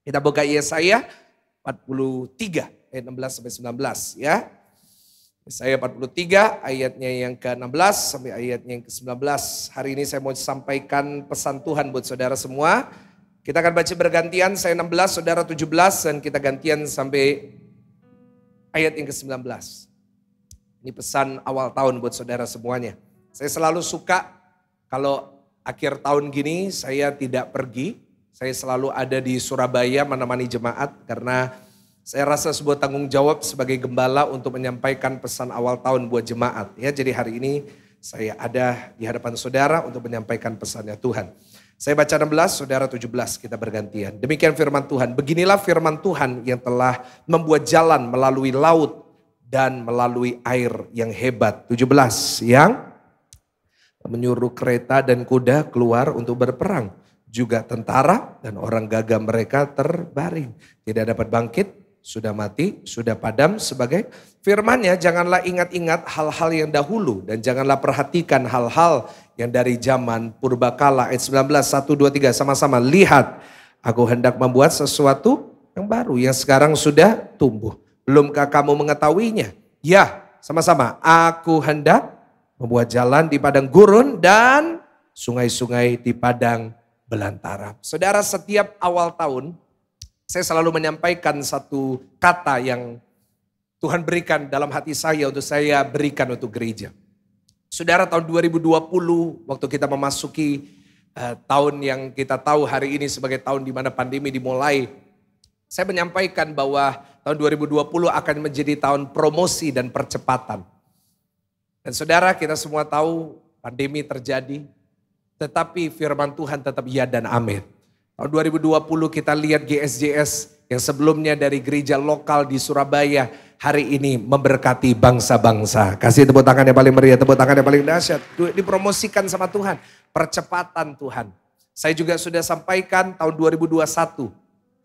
Kita buka Yesaya 43 ayat 16 sampai 19 ya. Yesaya 43 ayatnya yang ke-16 sampai ayatnya yang ke-19. Hari ini saya mau sampaikan pesan Tuhan buat saudara semua. Kita akan baca bergantian, saya 16, saudara 17 dan kita gantian sampai ayat yang ke-19. Ini pesan awal tahun buat saudara semuanya. Saya selalu suka kalau akhir tahun gini saya tidak pergi. Saya selalu ada di Surabaya menemani jemaat karena saya rasa sebuah tanggung jawab sebagai gembala untuk menyampaikan pesan awal tahun buat jemaat. Ya, jadi hari ini saya ada di hadapan saudara untuk menyampaikan pesannya Tuhan. Saya baca 16, saudara 17, kita bergantian. Demikian firman Tuhan. Beginilah firman Tuhan yang telah membuat jalan melalui laut dan melalui air yang hebat. 17, yang menyuruh kereta dan kuda keluar untuk berperang. Juga tentara dan orang gagah mereka terbaring. Tidak dapat bangkit, sudah mati, sudah padam sebagai firman-Nya. Janganlah ingat-ingat hal-hal yang dahulu dan janganlah perhatikan hal-hal yang dari zaman purbakala. Ayat 19, 1, 2, 3 sama-sama. Lihat, aku hendak membuat sesuatu yang baru yang sekarang sudah tumbuh. Belumkah kamu mengetahuinya? Ya, sama-sama. Aku hendak membuat jalan di padang gurun dan sungai-sungai di padang belantara. Saudara, setiap awal tahun saya selalu menyampaikan satu kata yang Tuhan berikan dalam hati saya untuk saya berikan untuk gereja. Saudara, tahun 2020 waktu kita memasuki tahun yang kita tahu hari ini sebagai tahun di mana pandemi dimulai. Saya menyampaikan bahwa tahun 2020 akan menjadi tahun promosi dan percepatan. Dan saudara, kita semua tahu pandemi terjadi. Tetapi firman Tuhan tetap ya dan amin. Tahun 2020 kita lihat GSJS yang sebelumnya dari gereja lokal di Surabaya hari ini memberkati bangsa-bangsa. Kasih tepuk tangan yang paling meriah, tepuk tangan yang paling dahsyat. Dipromosikan sama Tuhan, percepatan Tuhan. Saya juga sudah sampaikan tahun 2021.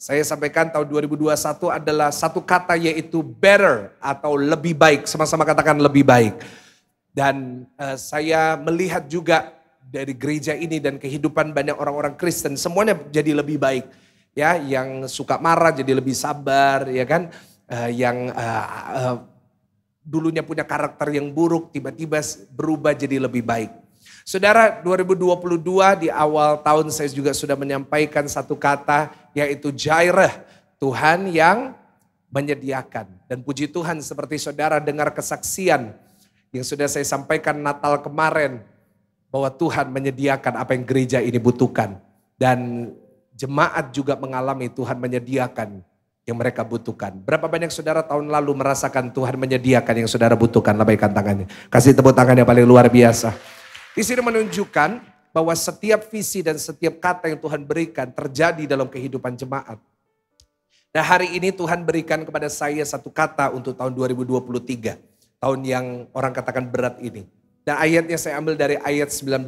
Saya sampaikan tahun 2021 adalah satu kata yaitu better atau lebih baik. Sama-sama katakan lebih baik. Dan saya melihat juga dari gereja ini dan kehidupan banyak orang-orang Kristen semuanya jadi lebih baik, ya. Yang suka marah jadi lebih sabar, ya kan. Yang dulunya punya karakter yang buruk tiba-tiba berubah jadi lebih baik. Saudara, 2022 di awal tahun saya juga sudah menyampaikan satu kata yaitu Jireh, Tuhan yang menyediakan. Dan puji Tuhan seperti saudara dengar kesaksian yang sudah saya sampaikan Natal kemarin, bahwa Tuhan menyediakan apa yang gereja ini butuhkan. Dan jemaat juga mengalami Tuhan menyediakan yang mereka butuhkan. Berapa banyak saudara tahun lalu merasakan Tuhan menyediakan yang saudara butuhkan? Lambaikan tangannya. Kasih tepuk tangan yang paling luar biasa. Di sini menunjukkan bahwa setiap visi dan setiap kata yang Tuhan berikan terjadi dalam kehidupan jemaat. Nah, hari ini Tuhan berikan kepada saya satu kata untuk tahun 2023. Tahun yang orang katakan berat ini. Dan ayatnya saya ambil dari ayat 19.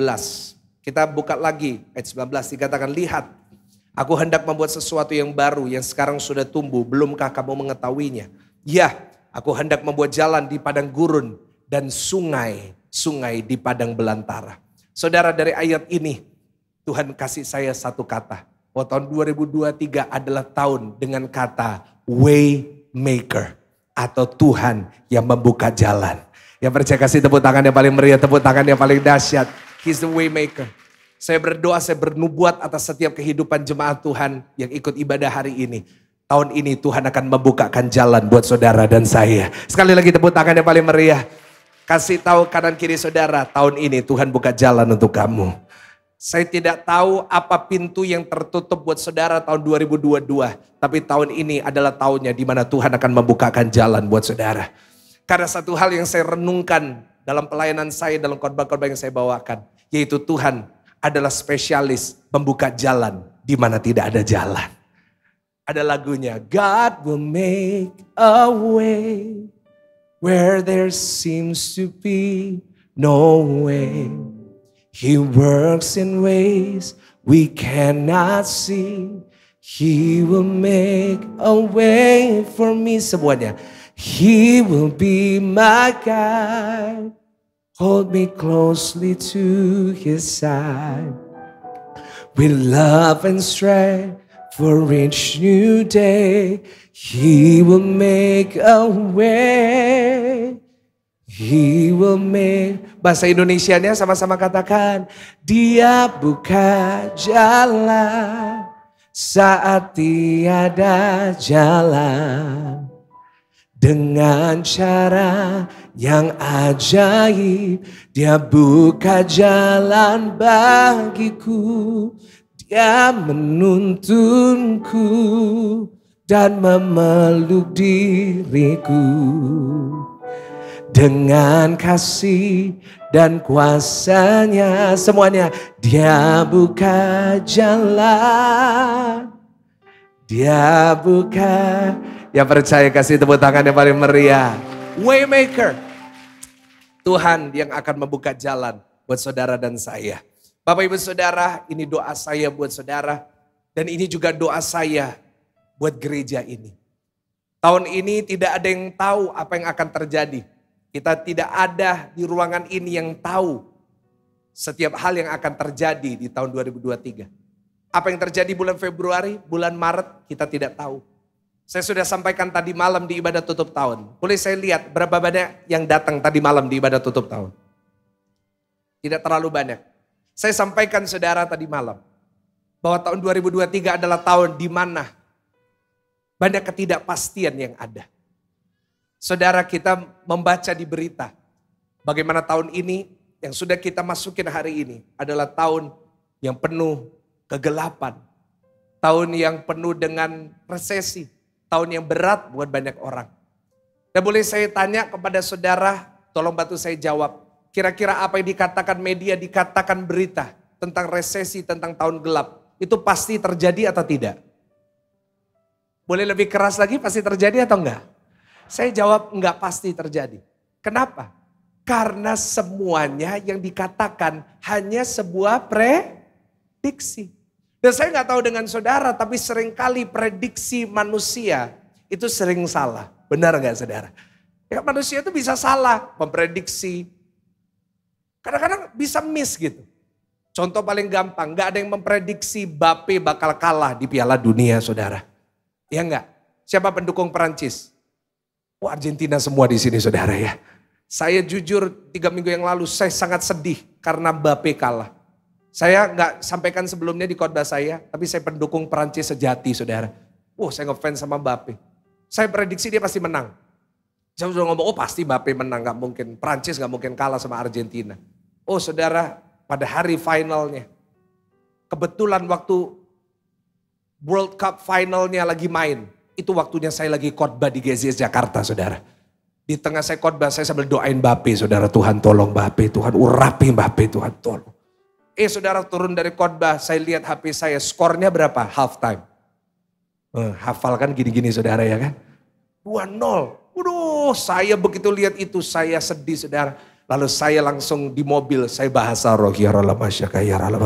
Kita buka lagi ayat 19 dikatakan, lihat aku hendak membuat sesuatu yang baru yang sekarang sudah tumbuh. Belumkah kamu mengetahuinya? Ya, aku hendak membuat jalan di padang gurun dan sungai di padang belantara. Saudara, dari ayat ini Tuhan kasih saya satu kata. Bahwa tahun 2023 adalah tahun dengan kata way maker. Atau Tuhan yang membuka jalan. Yang percaya kasih tepuk tangan yang paling meriah, tepuk tangan yang paling dahsyat. He's the way maker. Saya berdoa, saya bernubuat atas setiap kehidupan jemaat Tuhan yang ikut ibadah hari ini. Tahun ini Tuhan akan membukakan jalan buat saudara dan saya. Sekali lagi tepuk tangan yang paling meriah. Kasih tahu kanan kiri saudara, tahun ini Tuhan buka jalan untuk kamu. Saya tidak tahu apa pintu yang tertutup buat saudara tahun 2022. Tapi tahun ini adalah tahunnya di mana Tuhan akan membukakan jalan buat saudara. Karena satu hal yang saya renungkan dalam pelayanan saya, dalam khotbah-khotbah yang saya bawakan. Yaitu Tuhan adalah spesialis membuka jalan di mana tidak ada jalan. Ada lagunya, God will make a way where there seems to be no way. He works in ways we cannot see. He will make a way for me. Semuanya. He will be my guide. Hold me closely to his side. With love and strength For each new day, He will make a way. He will make. Bahasa Indonesianya sama-sama katakan. Dia buka jalan saat tiada jalan. Dengan cara yang ajaib, Dia buka jalan bagiku. Dia menuntunku dan memeluk diriku. Dengan kasih dan kuasanya, semuanya Dia buka jalan. Dia buka. Yang percaya kasih tepuk tangan yang paling meriah. Waymaker. Tuhan yang akan membuka jalan buat saudara dan saya. Bapak Ibu Saudara, ini doa saya buat saudara. Dan ini juga doa saya buat gereja ini. Tahun ini tidak ada yang tahu apa yang akan terjadi. Kita tidak ada di ruangan ini yang tahu setiap hal yang akan terjadi di tahun 2023. Apa yang terjadi bulan Februari, bulan Maret, kita tidak tahu. Saya sudah sampaikan tadi malam di ibadah tutup tahun. Boleh saya lihat berapa banyak yang datang tadi malam di ibadah tutup tahun? Tidak terlalu banyak. Saya sampaikan saudara tadi malam bahwa tahun 2023 adalah tahun di mana banyak ketidakpastian yang ada. Saudara, kita membaca di berita bagaimana tahun ini yang sudah kita masukin hari ini adalah tahun yang penuh kegelapan. Tahun yang penuh dengan resesi. Tahun yang berat buat banyak orang. Dan boleh saya tanya kepada saudara, tolong bantu saya jawab. Kira-kira apa yang dikatakan media, dikatakan berita tentang resesi, tentang tahun gelap. Itu pasti terjadi atau tidak? Boleh lebih keras lagi, pasti terjadi atau enggak? Saya jawab enggak pasti terjadi. Kenapa? Karena semuanya yang dikatakan hanya sebuah prediksi. Dan saya nggak tahu dengan saudara, tapi seringkali prediksi manusia itu sering salah. Benar nggak saudara? Ya, manusia itu bisa salah memprediksi. Kadang-kadang bisa miss gitu. Contoh paling gampang, nggak ada yang memprediksi Mbappe bakal kalah di Piala Dunia saudara. Ya nggak? Siapa pendukung Perancis? Oh, Argentina semua di sini saudara ya. Saya jujur 3 minggu yang lalu saya sangat sedih karena Mbappe kalah. Saya nggak sampaikan sebelumnya di khotbah saya, tapi saya pendukung Perancis sejati saudara. Saya ngefans sama Mbappe. Saya prediksi dia pasti menang. Saya sudah ngomong, pasti Mbappe menang, nggak mungkin. Perancis nggak mungkin kalah sama Argentina. Saudara, pada hari finalnya, kebetulan waktu World Cup finalnya lagi main, itu waktunya saya lagi khotbah di GZS Jakarta saudara. Di tengah saya khotbah, saya sambil doain Mbappe saudara, Tuhan tolong Mbappe, Tuhan urapi Mbappe, Tuhan tolong. Saudara turun dari khotbah, saya lihat HP saya, skornya berapa? Half time. Hafal kan gini-gini saudara ya kan? 2-0. Waduh, saya begitu lihat itu, saya sedih saudara. Lalu saya langsung di mobil, saya bahasa roh, ya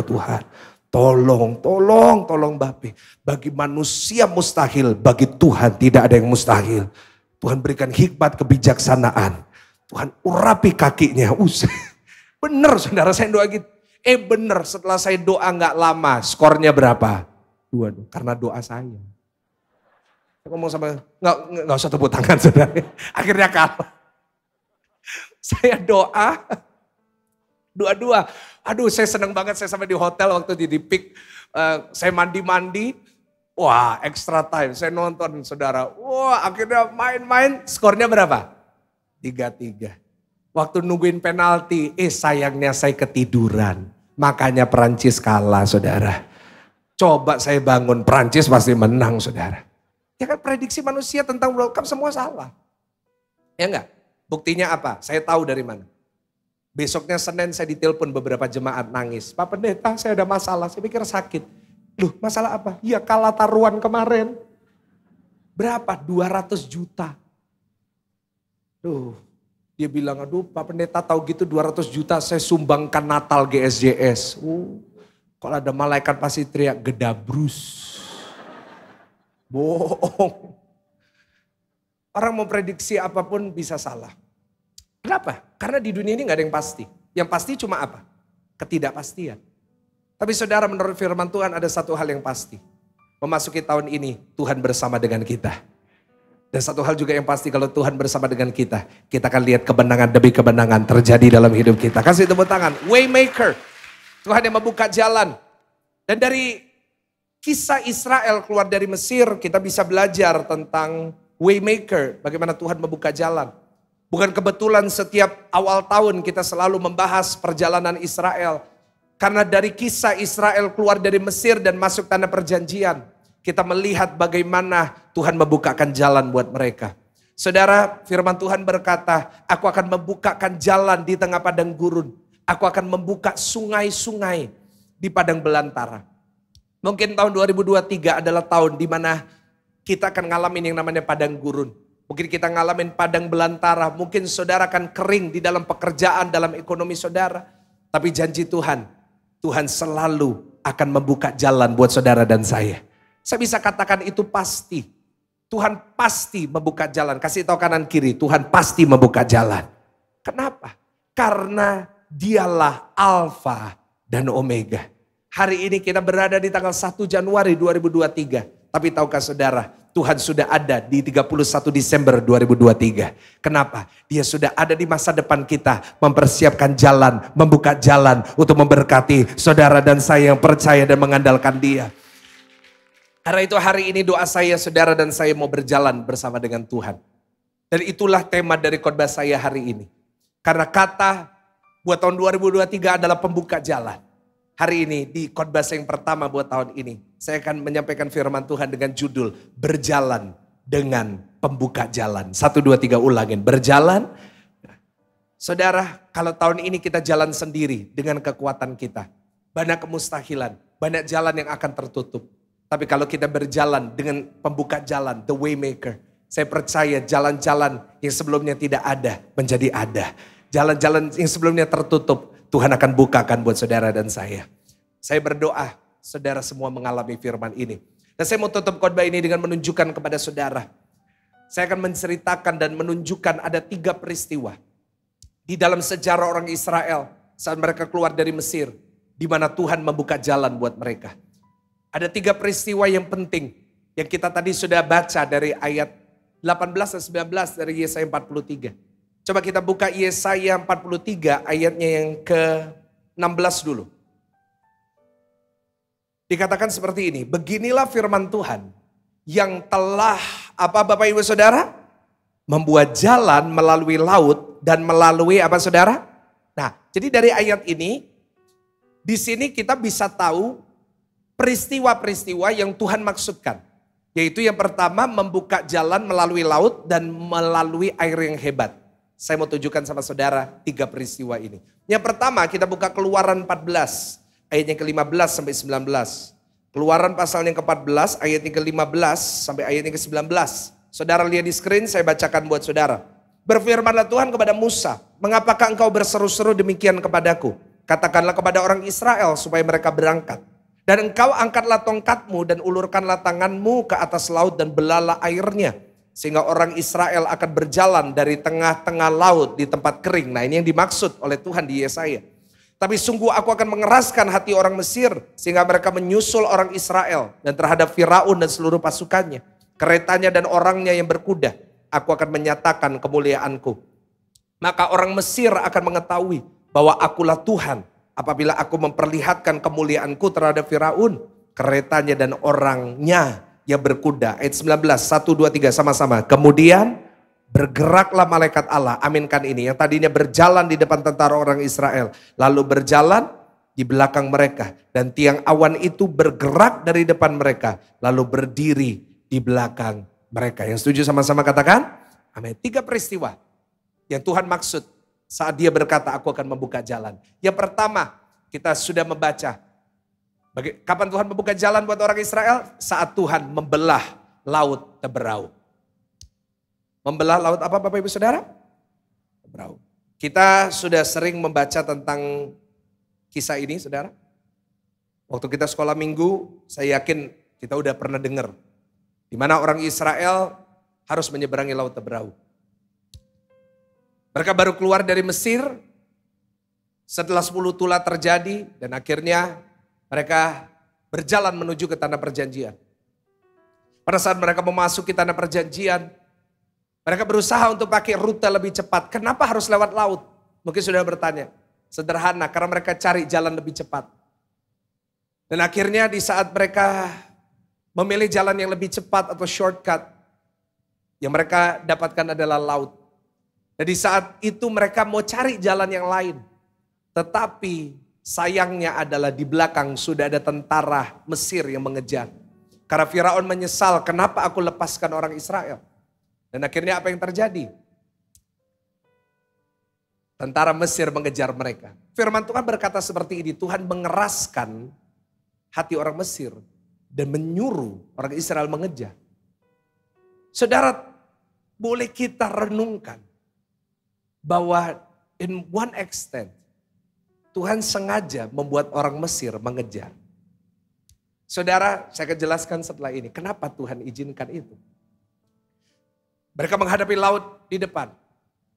Tuhan. Tolong Mbappe. Bagi manusia mustahil, bagi Tuhan tidak ada yang mustahil. Tuhan berikan hikmat kebijaksanaan. Tuhan urapi kakinya. Bener saudara, saya doa gitu. Bener, setelah saya doa gak lama, skornya berapa? 2-2, karena doa saya. Saya ngomong sama, gak usah tepuk tangan saudara. Akhirnya kalah. Saya doa, 2-2. Aduh, saya senang banget, saya sampai di hotel waktu di PIK. Saya mandi-mandi, wah extra time, saya nonton saudara. Wah akhirnya main-main, skornya berapa? 3-3. Waktu nungguin penalti, sayangnya saya ketiduran. Makanya Perancis kalah saudara. Coba saya bangun, Perancis pasti menang saudara. Ya kan prediksi manusia tentang World Cup semua salah. Ya enggak? Buktinya apa? Saya tahu dari mana. Besoknya Senin saya ditelepon beberapa jemaat nangis. Pak Pendeta saya ada masalah, saya pikir sakit. Loh masalah apa? Ya kalah taruhan kemarin. Berapa? 200 juta. Dia bilang, aduh Pak Pendeta tahu gitu 200 juta saya sumbangkan Natal GSJS. Kalau ada malaikat pasti teriak gedabrus. Bohong. Orang mau prediksi apapun bisa salah. Kenapa? Karena di dunia ini gak ada yang pasti. Yang pasti cuma apa? Ketidakpastian. Tapi saudara menurut firman Tuhan ada satu hal yang pasti. memasuki tahun ini Tuhan bersama dengan kita. Dan satu hal juga yang pasti, kalau Tuhan bersama dengan kita akan lihat kebenangan demi kebenangan terjadi dalam hidup kita. Kasih tepuk tangan. Waymaker. Tuhan yang membuka jalan. Dan dari kisah Israel keluar dari Mesir, kita bisa belajar tentang Waymaker. Bagaimana Tuhan membuka jalan. Bukan kebetulan setiap awal tahun kita selalu membahas perjalanan Israel. Karena dari kisah Israel keluar dari Mesir dan masuk tanah perjanjian, kita melihat bagaimana Tuhan membukakan jalan buat mereka. Saudara, firman Tuhan berkata, aku akan membukakan jalan di tengah padang gurun. Aku akan membuka sungai-sungai di padang belantara. Mungkin tahun 2023 adalah tahun di mana kita akan ngalamin yang namanya padang gurun. Mungkin kita ngalamin padang belantara. Mungkin saudara akan kering di dalam pekerjaan, dalam ekonomi saudara. Tapi janji Tuhan, Tuhan selalu akan membuka jalan buat saudara dan saya. Saya bisa katakan itu pasti. Tuhan pasti membuka jalan. Kasih tahu kanan kiri, Tuhan pasti membuka jalan. Kenapa? Karena dialah Alfa dan Omega. Hari ini kita berada di tanggal 1 Januari 2023. Tapi tahukah saudara, Tuhan sudah ada di 31 Desember 2023. Kenapa? Dia sudah ada di masa depan kita, mempersiapkan jalan, membuka jalan untuk memberkati saudara dan saya yang percaya dan mengandalkan Dia. Karena itu hari ini doa saya, saudara dan saya mau berjalan bersama dengan Tuhan. Dan itulah tema dari khotbah saya hari ini. Karena kata buat tahun 2023 adalah pembuka jalan. Hari ini di khotbah saya yang pertama buat tahun ini, saya akan menyampaikan firman Tuhan dengan judul Berjalan dengan Pembuka Jalan. 1, 2, 3 ulangin. Berjalan. Saudara, kalau tahun ini kita jalan sendiri dengan kekuatan kita, banyak kemustahilan, banyak jalan yang akan tertutup. Tapi kalau kita berjalan dengan pembuka jalan, the waymaker, saya percaya jalan-jalan yang sebelumnya tidak ada menjadi ada. Jalan-jalan yang sebelumnya tertutup, Tuhan akan bukakan buat saudara dan saya. Saya berdoa, saudara semua mengalami firman ini. Dan saya mau tutup khotbah ini dengan menunjukkan kepada saudara. Saya akan menceritakan dan menunjukkan ada 3 peristiwa di dalam sejarah orang Israel saat mereka keluar dari Mesir, di mana Tuhan membuka jalan buat mereka. Ada 3 peristiwa yang penting yang kita tadi sudah baca dari ayat 18 dan 19 dari Yesaya 43. Coba kita buka Yesaya 43 ayatnya yang ke-16 dulu. Dikatakan seperti ini, beginilah firman Tuhan yang telah, apa Bapak Ibu Saudara? Membuat jalan melalui laut dan melalui apa saudara? Nah, jadi dari ayat ini, di sini kita bisa tahu peristiwa-peristiwa yang Tuhan maksudkan. Yaitu yang pertama membuka jalan melalui laut dan melalui air yang hebat. Saya mau tunjukkan sama saudara 3 peristiwa ini. Yang pertama kita buka Keluaran 14 ayat yang ke-15 sampai 19. Keluaran pasal yang ke-14 ayat yang ke-15 sampai ayat yang ke-19. Saudara lihat di screen, saya bacakan buat saudara. Berfirmanlah Tuhan kepada Musa, mengapakah engkau berseru-seru demikian kepadaku? Katakanlah kepada orang Israel supaya mereka berangkat. Dan engkau angkatlah tongkatmu dan ulurkanlah tanganmu ke atas laut dan belalah airnya. Sehingga orang Israel akan berjalan dari tengah-tengah laut di tempat kering. Nah ini yang dimaksud oleh Tuhan di Yesaya. Tapi sungguh aku akan mengeraskan hati orang Mesir sehingga mereka menyusul orang Israel. Dan terhadap Firaun dan seluruh pasukannya, keretanya dan orangnya yang berkuda, aku akan menyatakan kemuliaanku. Maka orang Mesir akan mengetahui bahwa akulah Tuhan. Apabila aku memperlihatkan kemuliaanku terhadap Firaun, keretanya dan orangnya yang berkuda. Ayat 19, 1, 2, 3 sama-sama. Kemudian bergeraklah malaikat Allah, aminkan ini. Yang tadinya berjalan di depan tentara orang Israel. Lalu berjalan di belakang mereka. Dan tiang awan itu bergerak dari depan mereka. Lalu berdiri di belakang mereka. Yang setuju sama-sama katakan? Amin. 3 peristiwa yang Tuhan maksud saat dia berkata aku akan membuka jalan. Yang pertama kita sudah membaca. Kapan Tuhan membuka jalan buat orang Israel? Saat Tuhan membelah laut Teberau. Membelah laut apa Bapak Ibu Saudara? Teberau. Kita sudah sering membaca tentang kisah ini saudara. Waktu kita sekolah minggu saya yakin kita udah pernah dengar. Di mana orang Israel harus menyeberangi laut Teberau. Mereka baru keluar dari Mesir setelah 10 tula terjadi dan akhirnya mereka berjalan menuju ke tanah perjanjian. Pada saat mereka memasuki tanah perjanjian, mereka berusaha untuk pakai rute lebih cepat. Kenapa harus lewat laut? Mungkin sudah bertanya. Sederhana, karena mereka cari jalan lebih cepat. Dan akhirnya di saat mereka memilih jalan yang lebih cepat atau shortcut, yang mereka dapatkan adalah laut. Dan di saat itu mereka mau cari jalan yang lain. Tetapi sayangnya adalah di belakang sudah ada tentara Mesir yang mengejar. Karena Firaun menyesal, kenapa aku lepaskan orang Israel? Dan akhirnya apa yang terjadi? Tentara Mesir mengejar mereka. Firman Tuhan berkata seperti ini, Tuhan mengeraskan hati orang Mesir dan menyuruh orang Israel mengejar. Saudara, boleh kita renungkan bahwa in one extent Tuhan sengaja membuat orang Mesir mengejar. Saudara, saya akan jelaskan setelah ini kenapa Tuhan izinkan itu. Mereka menghadapi laut di depan.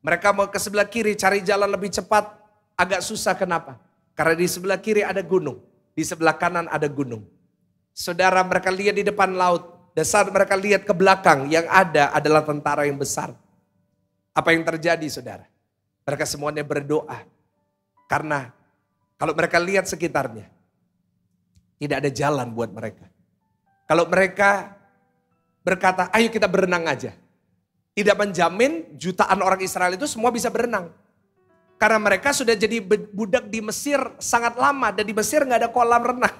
Mereka mau ke sebelah kiri cari jalan lebih cepat, agak susah. Kenapa? Karena di sebelah kiri ada gunung, di sebelah kanan ada gunung. Saudara, mereka lihat di depan laut, dan saat mereka lihat ke belakang yang ada adalah tentara yang besar. Apa yang terjadi, saudara? Mereka semuanya berdoa. Karena kalau mereka lihat sekitarnya, tidak ada jalan buat mereka. Kalau mereka berkata, ayo kita berenang aja. Tidak menjamin jutaan orang Israel itu semua bisa berenang. Karena mereka sudah jadi budak di Mesir sangat lama. Dan di Mesir gak ada kolam renang.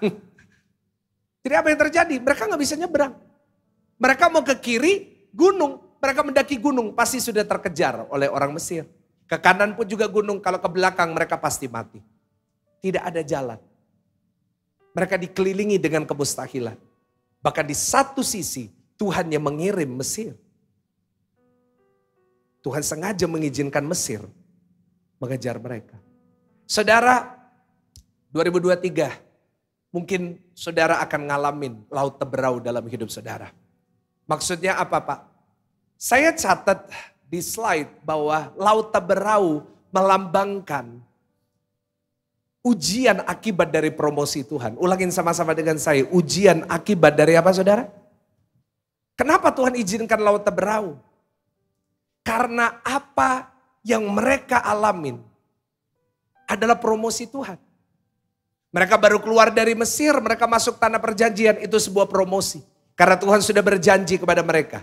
Jadi apa yang terjadi? Mereka gak bisa nyebrang. Mereka mau ke kiri, gunung. Mereka mendaki gunung, pasti sudah terkejar oleh orang Mesir. Ke kanan pun juga gunung, kalau ke belakang mereka pasti mati. Tidak ada jalan. Mereka dikelilingi dengan kemustahilan. Bahkan di satu sisi, Tuhan yang mengirim Mesir. Tuhan sengaja mengizinkan Mesir mengejar mereka. Saudara, 2023 mungkin saudara akan ngalamin laut teberau dalam hidup saudara. Maksudnya apa, Pak? Saya catat di slide bahwa laut teberau melambangkan ujian akibat dari promosi Tuhan. Ulangin sama-sama dengan saya, ujian akibat dari apa, saudara? Kenapa Tuhan izinkan laut teberau? Karena apa yang mereka alamin adalah promosi Tuhan. Mereka baru keluar dari Mesir, mereka masuk tanah perjanjian, itu sebuah promosi. Karena Tuhan sudah berjanji kepada mereka,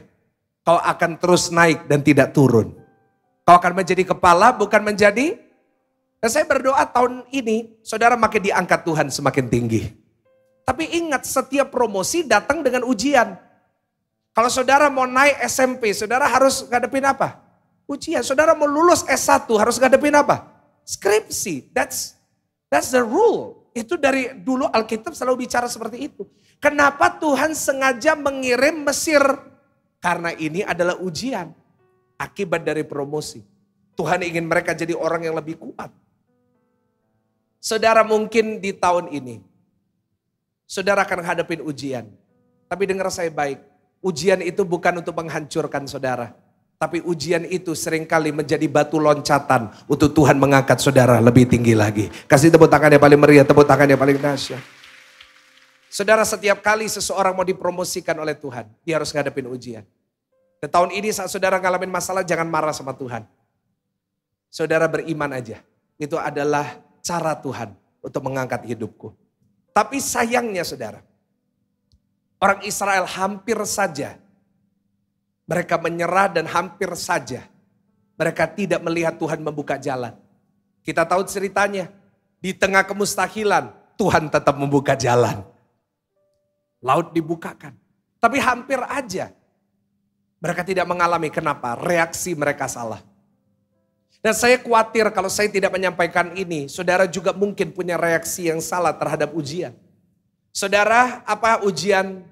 kau akan terus naik dan tidak turun. Kau akan menjadi kepala, bukan menjadi. Dan saya berdoa tahun ini, saudara makin diangkat Tuhan semakin tinggi. Tapi ingat, setiap promosi datang dengan ujian. Kalau saudara mau naik SMP, saudara harus ngadepin apa? Ujian. Saudara mau lulus S1 harus ngadepin apa? Skripsi. That's the rule. Itu dari dulu Alkitab selalu bicara seperti itu. Kenapa Tuhan sengaja mengirim Mesir? Karena ini adalah ujian. Akibat dari promosi. Tuhan ingin mereka jadi orang yang lebih kuat. Saudara mungkin di tahun ini, saudara akan hadapin ujian. Tapi dengar saya baik. Ujian itu bukan untuk menghancurkan saudara. Tapi ujian itu seringkali menjadi batu loncatan untuk Tuhan mengangkat saudara lebih tinggi lagi. Kasih tepuk tangan yang paling meriah, tepuk tangan yang paling dahsyat. Saudara, setiap kali seseorang mau dipromosikan oleh Tuhan, dia harus ngadepin ujian. Dan tahun ini saat saudara ngalamin masalah, jangan marah sama Tuhan. Saudara beriman aja. Itu adalah cara Tuhan untuk mengangkat hidupku. Tapi sayangnya saudara, orang Israel hampir saja mereka menyerah dan hampir saja mereka tidak melihat Tuhan membuka jalan. Kita tahu ceritanya, di tengah kemustahilan Tuhan tetap membuka jalan. Laut dibukakan, tapi hampir aja mereka tidak mengalami. Kenapa? Reaksi mereka salah. Dan saya khawatir kalau saya tidak menyampaikan ini, saudara juga mungkin punya reaksi yang salah terhadap ujian. Saudara, apa ujian?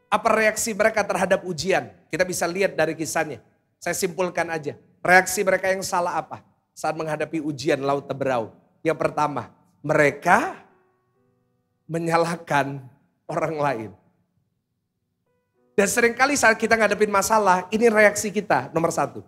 Apa reaksi mereka terhadap ujian? Kita bisa lihat dari kisahnya. Saya simpulkan aja. Reaksi mereka yang salah apa? Saat menghadapi ujian laut teberau. Yang pertama, mereka menyalahkan orang lain. Dan seringkali saat kita ngadepin masalah, ini reaksi kita nomor satu.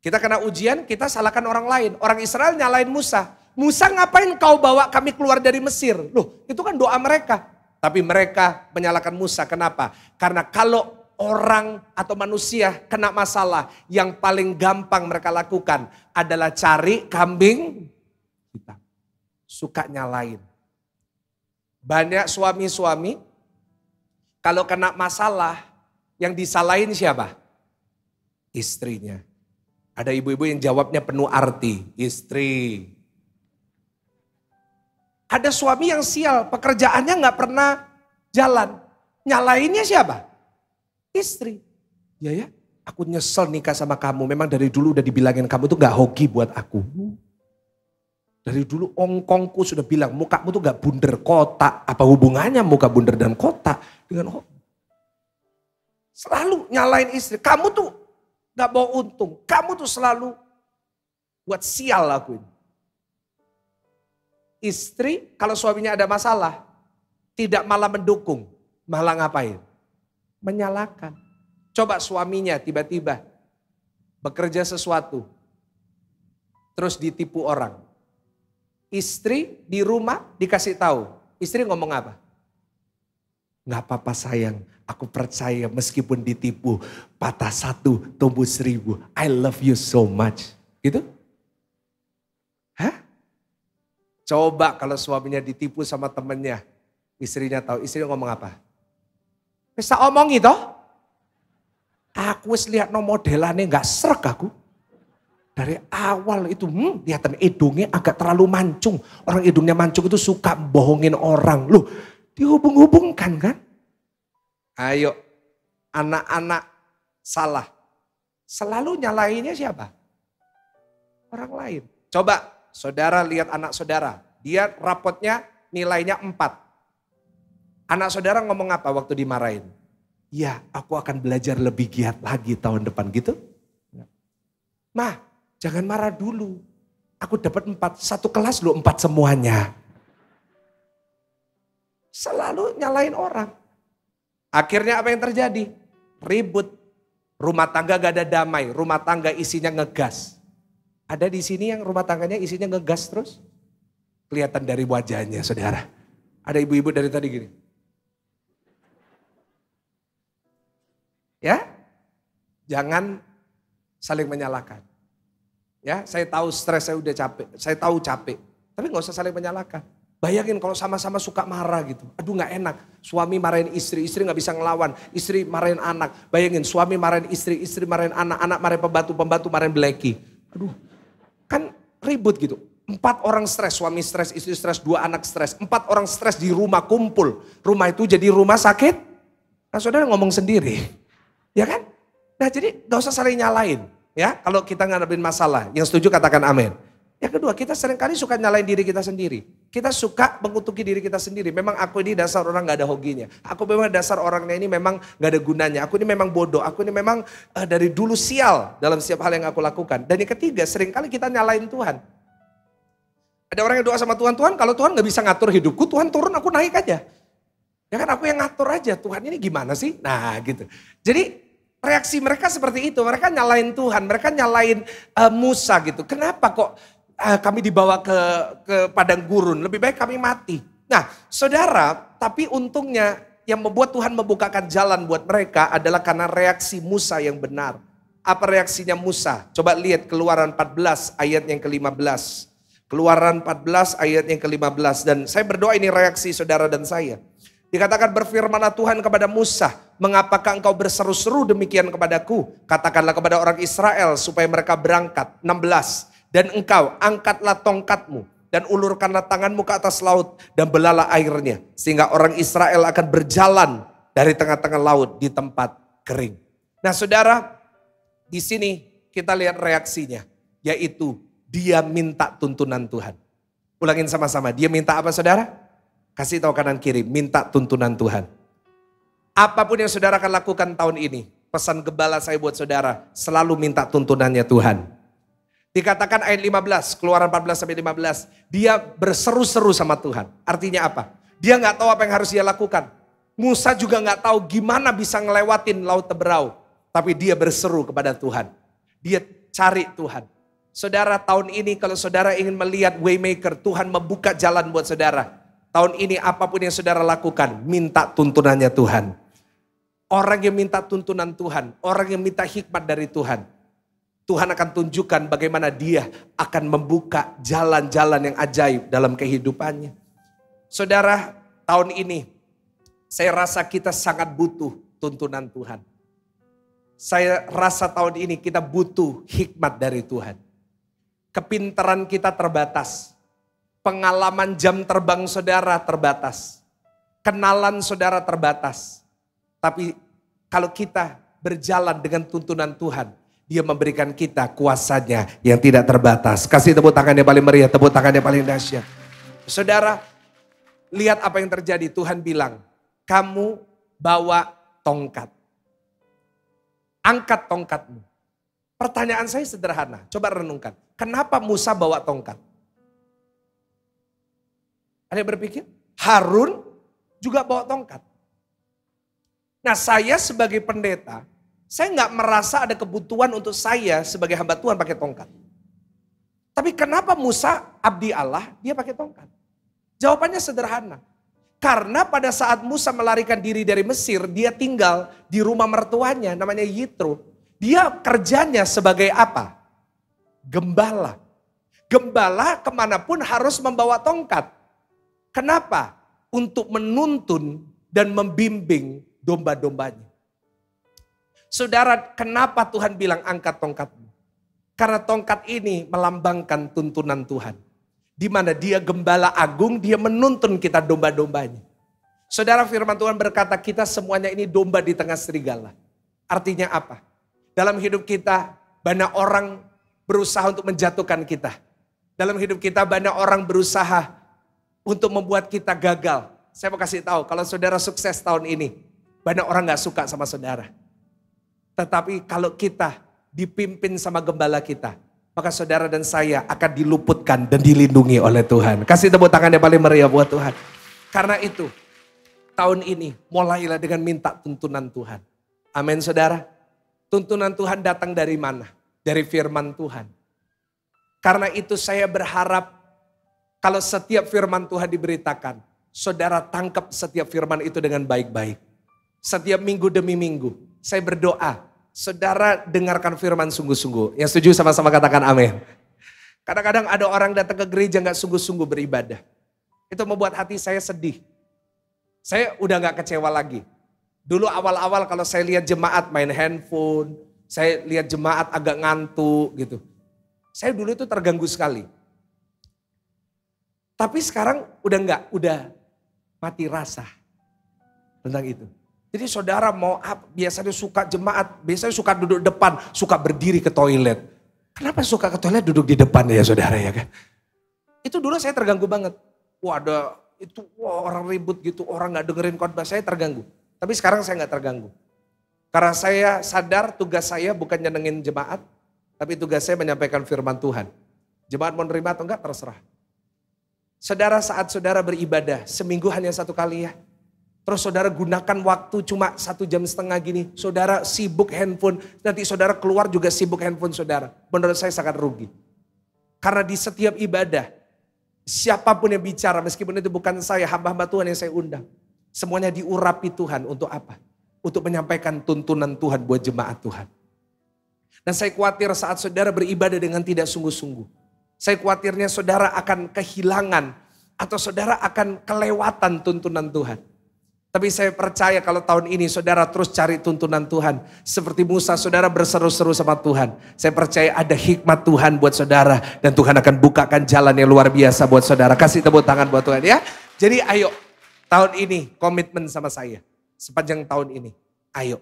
Kita kena ujian, kita salahkan orang lain. Orang Israel nyalain Musa. Musa, ngapain kau bawa kami keluar dari Mesir? Loh, itu kan doa mereka. Tapi mereka menyalahkan Musa. Kenapa? Karena kalau orang atau manusia kena masalah, yang paling gampang mereka lakukan adalah cari kambing hitam. Suka nyalain. Banyak suami-suami kalau kena masalah yang disalahin siapa? Istrinya. Ada ibu-ibu yang jawabnya penuh arti, istri. Ada suami yang sial, pekerjaannya gak pernah jalan. Nyalainnya siapa? Istri. Ya, aku nyesel nikah sama kamu. Memang dari dulu udah dibilangin kamu tuh gak hoki buat aku. Dari dulu ongkongku sudah bilang mukamu tuh gak bunder kotak. Apa hubungannya muka bunder dan kotak dengan hoki? Selalu nyalain istri. Kamu tuh gak mau untung. Kamu tuh selalu buat sial lakuin. Istri kalau suaminya ada masalah, tidak malah mendukung, malah ngapain? Menyalahkan. Coba suaminya tiba-tiba bekerja sesuatu, terus ditipu orang. Istri di rumah dikasih tahu, istri ngomong apa? Gak apa-apa sayang, aku percaya meskipun ditipu, patah 1 tumbuh 1000. I love you so much. Gitu? Hah? Coba kalau suaminya ditipu sama temennya, istrinya tahu, istrinya ngomong apa? Bisa omong itu? Aku wis lihat no modelannya gak srek aku. Dari awal itu, kelihatan hidungnya agak terlalu mancung. Orang hidungnya mancung itu suka bohongin orang. Loh, dihubung-hubungkan kan? Ayo, anak-anak salah. Selalu nyalainnya siapa? Orang lain. Coba. Saudara lihat anak saudara, dia rapotnya nilainya 4. Anak saudara ngomong apa waktu dimarahin? Ya, aku akan belajar lebih giat lagi tahun depan gitu. Mah, jangan marah dulu. Aku dapat 4, satu kelas lu 4 semuanya. Selalu nyalain orang. Akhirnya apa yang terjadi? Ribut. Rumah tangga gak ada damai, rumah tangga isinya ngegas. Ada di sini yang rumah tangganya isinya ngegas terus? Kelihatan dari wajahnya saudara. Ada ibu-ibu dari tadi gini. Ya, jangan saling menyalahkan. Ya, saya tahu stres, saya udah capek. Saya tahu capek, tapi gak usah saling menyalahkan. Bayangin kalau sama-sama suka marah gitu. Aduh gak enak. Suami marahin istri, istri gak bisa ngelawan. Istri marahin anak. Bayangin suami marahin istri, istri marahin anak, anak marahin pembantu, pembantu marahin beleki. Aduh. Kan ribut gitu. 4 orang stres, suami stres, istri stres, 2 anak stres. 4 orang stres di rumah kumpul. Rumah itu jadi rumah sakit. Nah saudara ngomong sendiri. Ya kan? Nah jadi gak usah saling nyalain. Ya, kalau kita ngadepin masalah. Yang setuju katakan amin. Yang kedua, kita seringkali suka nyalain diri kita sendiri. Kita suka mengutuki diri kita sendiri. Memang aku ini dasar orang gak ada hokinya. Aku memang dasar orangnya ini memang gak ada gunanya. Aku ini memang bodoh. Aku ini memang dari dulu sial dalam setiap hal yang aku lakukan. Dan yang ketiga, seringkali kita nyalain Tuhan. Ada orang yang doa sama Tuhan, Tuhan kalau Tuhan gak bisa ngatur hidupku, Tuhan turun aku naik aja. Ya kan aku yang ngatur aja, Tuhan ini gimana sih? Nah gitu. Jadi reaksi mereka seperti itu. Mereka nyalain Tuhan, mereka nyalain Musa gitu. Kenapa kok kami dibawa ke padang gurun, lebih baik kami mati. Nah saudara, tapi untungnya yang membuat Tuhan membukakan jalan buat mereka adalah karena reaksi Musa yang benar. Apa reaksinya Musa? Coba lihat Keluaran 14 ayat yang ke-15. Keluaran 14 ayat yang ke-15. Dan saya berdoa ini reaksi saudara dan saya. Dikatakan berfirmanlah Tuhan kepada Musa, mengapakah engkau berseru-seru demikian kepadaku? Katakanlah kepada orang Israel supaya mereka berangkat. 16. Dan engkau angkatlah tongkatmu dan ulurkanlah tanganmu ke atas laut dan belalah airnya. Sehingga orang Israel akan berjalan dari tengah-tengah laut di tempat kering. Nah saudara, di sini kita lihat reaksinya. Yaitu dia minta tuntunan Tuhan. Ulangin sama-sama, dia minta apa saudara? Kasih tahu kanan kiri, minta tuntunan Tuhan. Apapun yang saudara akan lakukan tahun ini, pesan gembala saya buat saudara, selalu minta tuntunannya Tuhan. Dikatakan ayat 15, Keluaran 14-15, dia berseru-seru sama Tuhan. Artinya apa? Dia gak tahu apa yang harus dia lakukan. Musa juga gak tahu gimana bisa ngelewatin laut Teberau. Tapi dia berseru kepada Tuhan. Dia cari Tuhan. Saudara tahun ini kalau saudara ingin melihat waymaker, Tuhan membuka jalan buat saudara. tahun ini apapun yang saudara lakukan, minta tuntunannya Tuhan. Orang yang minta tuntunan Tuhan, orang yang minta hikmat dari Tuhan, Tuhan akan tunjukkan bagaimana dia akan membuka jalan-jalan yang ajaib dalam kehidupannya. Saudara, tahun ini saya rasa kita sangat butuh tuntunan Tuhan. Saya rasa tahun ini kita butuh hikmat dari Tuhan. Kepintaran kita terbatas. Pengalaman jam terbang saudara terbatas. Kenalan saudara terbatas. Tapi kalau kita berjalan dengan tuntunan Tuhan, Dia memberikan kita kuasanya yang tidak terbatas. Kasih tepuk tangan yang paling meriah, tepuk tangan yang paling dahsyat. Saudara, lihat apa yang terjadi. Tuhan bilang, kamu bawa tongkat. Angkat tongkatmu. Pertanyaan saya sederhana, coba renungkan. Kenapa Musa bawa tongkat? Ada yang berpikir? Harun juga bawa tongkat. Nah, saya sebagai pendeta, saya nggak merasa ada kebutuhan untuk saya sebagai hamba Tuhan pakai tongkat. Tapi kenapa Musa, abdi Allah, dia pakai tongkat? Jawabannya sederhana. Karena pada saat Musa melarikan diri dari Mesir, dia tinggal di rumah mertuanya namanya Yitro. Dia kerjanya sebagai apa? Gembala. Gembala kemanapun harus membawa tongkat. Kenapa? Untuk menuntun dan membimbing domba-dombanya. Saudara, kenapa Tuhan bilang angkat tongkatmu? Karena tongkat ini melambangkan tuntunan Tuhan. Di mana dia gembala agung, dia menuntun kita domba-dombanya. Saudara, firman Tuhan berkata kita semuanya ini domba di tengah serigala. Artinya apa? Dalam hidup kita banyak orang berusaha untuk menjatuhkan kita. Dalam hidup kita banyak orang berusaha untuk membuat kita gagal. Saya mau kasih tahu, kalau saudara sukses tahun ini, banyak orang gak suka sama saudara. Tetapi kalau kita dipimpin sama gembala kita, maka saudara dan saya akan diluputkan dan dilindungi oleh Tuhan. Kasih tepuk tangan yang paling meriah buat Tuhan. Karena itu, tahun ini mulailah dengan minta tuntunan Tuhan. Amin saudara. Tuntunan Tuhan datang dari mana? Dari firman Tuhan. Karena itu saya berharap kalau setiap firman Tuhan diberitakan, saudara tangkap setiap firman itu dengan baik-baik. Setiap minggu demi minggu, saya berdoa, saudara dengarkan firman sungguh-sungguh. Yang setuju sama-sama katakan amin. Kadang-kadang ada orang datang ke gereja gak sungguh-sungguh beribadah. Itu membuat hati saya sedih. Saya udah gak kecewa lagi. Dulu awal-awal kalau saya lihat jemaat main handphone, saya lihat jemaat agak ngantuk gitu. Saya dulu itu terganggu sekali. Tapi sekarang udah enggak, udah mati rasa tentang itu. Jadi saudara mau apa? Biasanya suka jemaat, biasanya suka duduk depan, suka berdiri ke toilet. Kenapa suka ke toilet duduk di depan ya saudara ya kan? Itu dulu saya terganggu banget. Wah ada itu orang ribut gitu, orang gak dengerin khotbah, saya terganggu. Tapi sekarang saya gak terganggu. Karena saya sadar tugas saya bukan nyenengin jemaat, tapi tugas saya menyampaikan firman Tuhan. Jemaat mau nerima atau enggak terserah. Saudara saat saudara beribadah, seminggu hanya satu kali ya. Terus saudara gunakan waktu cuma 1,5 jam gini. Saudara sibuk handphone, nanti saudara keluar juga sibuk handphone saudara. Menurut saya sangat rugi. Karena di setiap ibadah, siapapun yang bicara, meskipun itu bukan saya, hamba-hamba Tuhan yang saya undang. Semuanya diurapi Tuhan untuk apa? Untuk menyampaikan tuntunan Tuhan buat jemaat Tuhan. Dan saya khawatir saat saudara beribadah dengan tidak sungguh-sungguh. Saya khawatirnya saudara akan kehilangan atau saudara akan kelewatan tuntunan Tuhan. Tapi saya percaya kalau tahun ini saudara terus cari tuntunan Tuhan. Seperti Musa saudara berseru-seru sama Tuhan. Saya percaya ada hikmat Tuhan buat saudara. Dan Tuhan akan bukakan jalan yang luar biasa buat saudara. Kasih tepuk tangan buat Tuhan ya. Jadi ayo tahun ini komitmen sama saya. Sepanjang tahun ini. Ayo.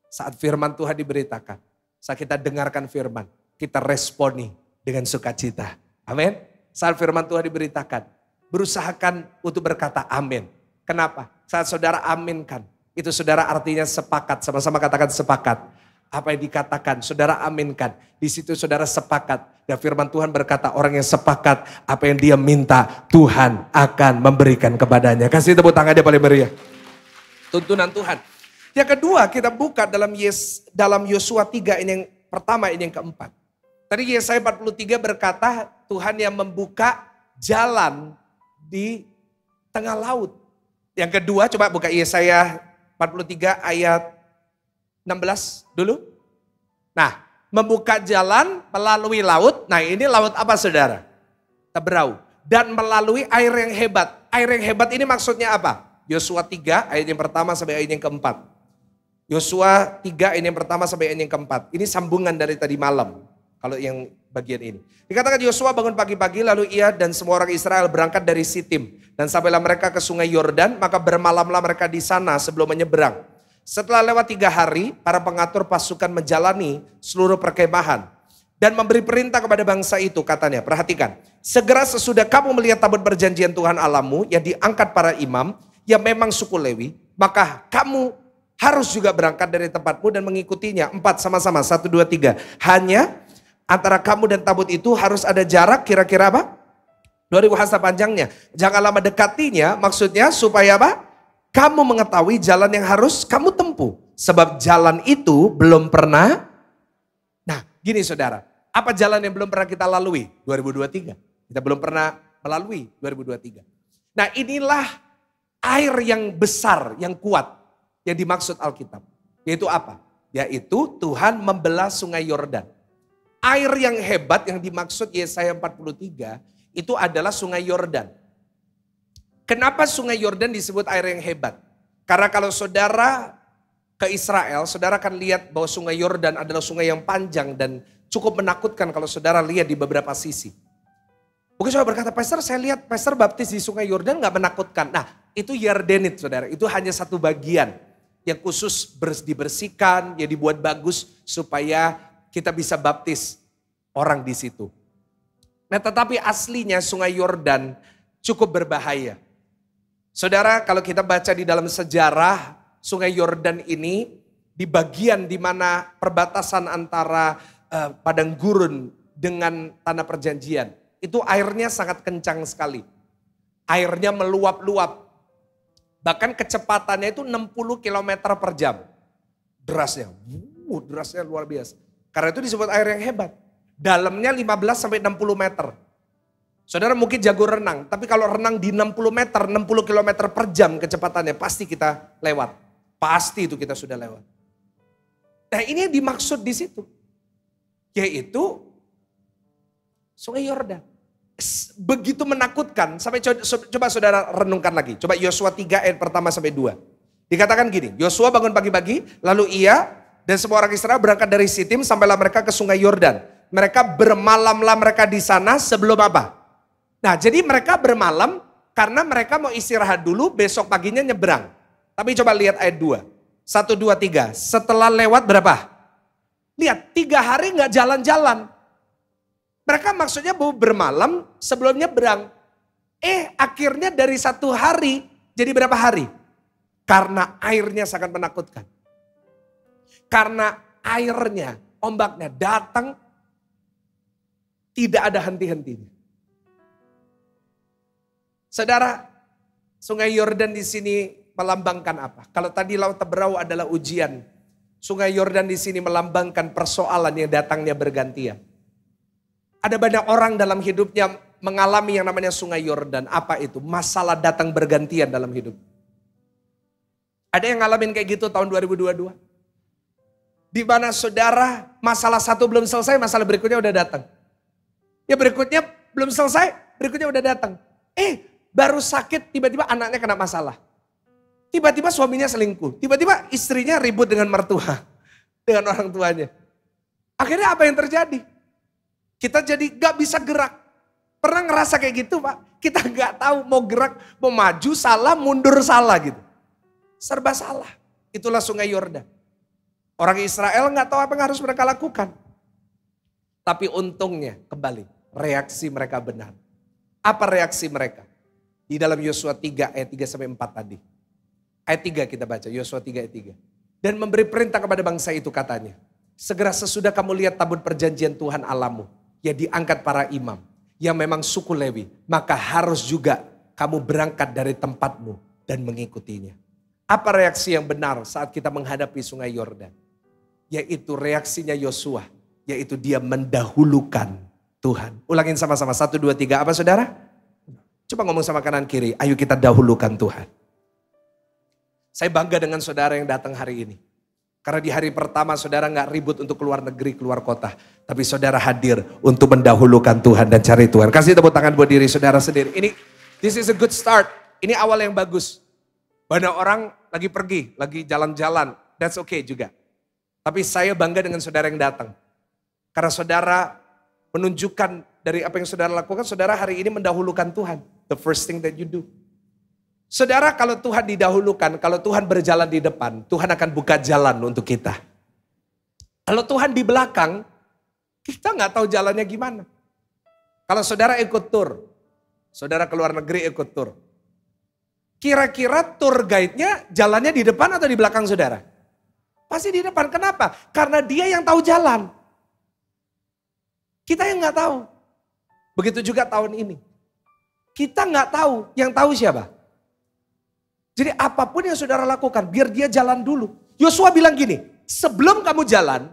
Saat firman Tuhan diberitakan. Saat kita dengarkan firman. Kita responi dengan sukacita. Amin. Saat firman Tuhan diberitakan. Berusahakan untuk berkata amin. Kenapa? Saat saudara aminkan, itu saudara artinya sepakat, sama-sama katakan sepakat. Apa yang dikatakan, saudara aminkan. Di situ saudara sepakat. Dan firman Tuhan berkata orang yang sepakat, apa yang dia minta, Tuhan akan memberikan kepadanya. Kasih tepuk tangan dia paling meriah. Tuntunan Tuhan. Yang kedua kita buka dalam Yosua 3, ini yang pertama, ini yang keempat. Tadi Yesaya 43 berkata, Tuhan yang membuka jalan di tengah laut. Yang kedua coba buka Yesaya 43 ayat 16 dulu. Nah, membuka jalan melalui laut. Nah, ini laut apa saudara? Teberau. Dan melalui air yang hebat. Air yang hebat ini maksudnya apa? Yosua 3 ayat yang pertama sampai ayat yang keempat. Yosua 3 ayat yang pertama sampai ayat yang keempat. Ini sambungan dari tadi malam. Kalau yang bagian ini. Dikatakan Yosua bangun pagi-pagi lalu ia dan semua orang Israel berangkat dari Sitim. Dan sampailah mereka ke sungai Yordan, maka bermalamlah mereka di sana sebelum menyeberang. Setelah lewat 3 hari, para pengatur pasukan menjalani seluruh perkemahan. Dan memberi perintah kepada bangsa itu, katanya, perhatikan. Segera sesudah kamu melihat tabut perjanjian Tuhan Allahmu yang diangkat para imam, yang memang suku Lewi, maka kamu harus juga berangkat dari tempatmu dan mengikutinya. 4 sama-sama, 1, 2, 3. Hanya antara kamu dan tabut itu harus ada jarak kira-kira apa? 2000 hasta panjangnya. Janganlah mendekatinya, maksudnya supaya apa? Kamu mengetahui jalan yang harus kamu tempuh. Sebab jalan itu belum pernah. Nah gini saudara, apa jalan yang belum pernah kita lalui? 2023. Kita belum pernah melalui 2023. Nah inilah air yang besar, yang kuat. Yang dimaksud Alkitab. Yaitu apa? Yaitu Tuhan membelah sungai Yordan. Air yang hebat yang dimaksud Yesaya 43 itu adalah sungai Yordan. Kenapa sungai Yordan disebut air yang hebat? Karena kalau saudara ke Israel, saudara akan lihat bahwa sungai Yordan adalah sungai yang panjang dan cukup menakutkan kalau saudara lihat di beberapa sisi. Mungkin saudara berkata, Pastor saya lihat Pastor baptis di sungai Yordan gak menakutkan. Nah itu Yardenit saudara, itu hanya satu bagian yang khusus dibersihkan, ya dibuat bagus supaya kita bisa baptis orang di situ. Nah tetapi aslinya sungai Yordan cukup berbahaya. Saudara kalau kita baca di dalam sejarah sungai Yordan ini di bagian di mana perbatasan antara padang gurun dengan tanah perjanjian. Itu airnya sangat kencang sekali. Airnya meluap-luap. Bahkan kecepatannya itu 60 km per jam. Derasnya, derasnya luar biasa. Karena itu disebut air yang hebat. Dalamnya 15 sampai 60 meter. Saudara mungkin jago renang, tapi kalau renang di 60 meter, 60 km per jam kecepatannya pasti kita lewat. Pasti itu kita sudah lewat. Nah ini yang dimaksud di situ. Yaitu sungai Yordan. Begitu menakutkan, sampai coba saudara renungkan lagi. Coba Yosua 3 ayat pertama sampai 2. Dikatakan gini, Yosua bangun pagi-pagi, lalu ia dan semua orang Israel berangkat dari Sitim sampailah mereka ke sungai Yordan. Mereka bermalamlah mereka di sana sebelum apa? Nah jadi mereka bermalam karena mereka mau istirahat dulu besok paginya nyebrang. Tapi coba lihat ayat 2. 1, 2, 3. Setelah lewat berapa? Lihat 3 hari gak jalan-jalan. Mereka maksudnya mau bermalam sebelum nyebrang. Akhirnya dari 1 hari jadi berapa hari? Karena airnya sangat menakutkan. Karena airnya, ombaknya datang tidak ada henti-hentinya. Saudara, sungai Yordan di sini melambangkan apa? Kalau tadi laut Teberau adalah ujian, sungai Yordan di sini melambangkan persoalan yang datangnya bergantian. Ada banyak orang dalam hidupnya mengalami yang namanya sungai Yordan. Apa itu? Masalah datang bergantian dalam hidup. Ada yang ngalamin kayak gitu tahun 2022? Di mana saudara masalah satu belum selesai, masalah berikutnya udah datang. Ya berikutnya belum selesai, berikutnya udah datang. Baru sakit, tiba-tiba anaknya kena masalah. Tiba-tiba suaminya selingkuh. Tiba-tiba istrinya ribut dengan mertua. Dengan orang tuanya. Akhirnya apa yang terjadi? Kita jadi gak bisa gerak. Pernah ngerasa kayak gitu Pak? Kita gak tahu mau gerak, mau maju salah, mundur salah gitu. Serba salah. Itulah sungai Yordan. Orang Israel gak tahu apa yang harus mereka lakukan. Tapi untungnya kembali, reaksi mereka benar. Apa reaksi mereka? Di dalam Yosua 3 ayat 3 sampai 4 tadi. Ayat 3 kita baca, Yosua 3 ayat 3. Dan memberi perintah kepada bangsa itu katanya. Segera sesudah kamu lihat tabut perjanjian Tuhan Allahmu. Ya diangkat para imam. Yang memang suku Lewi. Maka harus juga kamu berangkat dari tempatmu dan mengikutinya. Apa reaksi yang benar saat kita menghadapi sungai Yordan? Yaitu reaksinya Yosua. Yaitu dia mendahulukan Tuhan. Ulangin sama-sama, 1, 2, 3. Apa saudara? Coba ngomong sama kanan kiri, ayo kita dahulukan Tuhan. Saya bangga dengan saudara yang datang hari ini. Karena di hari pertama saudara gak ribut untuk keluar negeri, keluar kota. Tapi saudara hadir untuk mendahulukan Tuhan dan cari Tuhan. Kasih tepuk tangan buat diri saudara sendiri. This is a good start. Ini awal yang bagus. Banyak orang lagi pergi, lagi jalan-jalan. That's okay juga. Tapi saya bangga dengan saudara yang datang. Karena saudara menunjukkan dari apa yang saudara lakukan, saudara hari ini mendahulukan Tuhan. The first thing that you do. Saudara, kalau Tuhan didahulukan, kalau Tuhan berjalan di depan, Tuhan akan buka jalan untuk kita. Kalau Tuhan di belakang, kita nggak tahu jalannya gimana. Kalau saudara ikut tur, saudara keluar negeri ikut tur. Kira-kira tour guide-nya jalannya di depan atau di belakang saudara? Pasti di depan. Kenapa? Karena dia yang tahu jalan. Kita yang nggak tahu. Begitu juga tahun ini. Kita nggak tahu, yang tahu siapa? Jadi apapun yang saudara lakukan, biar dia jalan dulu. Yosua bilang gini, sebelum kamu jalan,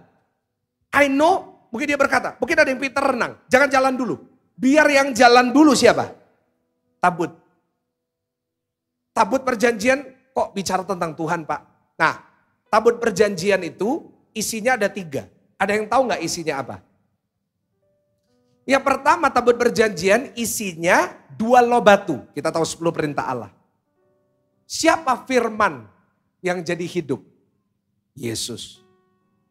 I know, mungkin dia berkata, mungkin ada yang pintar renang, jangan jalan dulu. Biar yang jalan dulu siapa? Tabut. Tabut perjanjian, kok bicara tentang Tuhan Pak? Nah, tabut perjanjian itu isinya ada 3. Ada yang tahu nggak isinya apa? Yang pertama tabut perjanjian isinya 2 loh batu. Kita tahu 10 perintah Allah. Siapa firman yang jadi hidup? Yesus.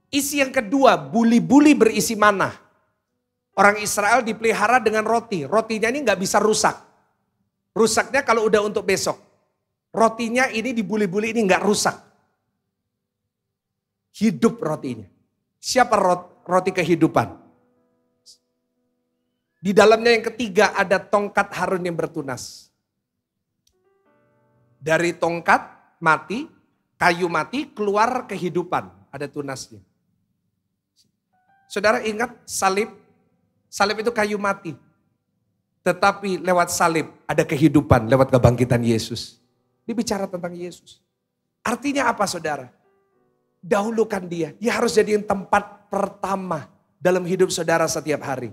Isi yang kedua, buli-buli berisi manah. Orang Israel dipelihara dengan roti. Rotinya ini gak bisa rusak. Rusaknya kalau udah untuk besok. Rotinya ini dibuli-buli ini gak rusak. Hidup rotinya. Siapa roti kehidupan? Di dalamnya yang ketiga ada tongkat Harun yang bertunas. Dari tongkat mati, kayu mati, keluar kehidupan. Ada tunasnya. Saudara ingat salib? Salib itu kayu mati. Tetapi lewat salib ada kehidupan, lewat kebangkitan Yesus. Dia bicara tentang Yesus. Artinya apa saudara? Dahulukan dia. Dia harus jadi tempat pertama dalam hidup saudara setiap hari.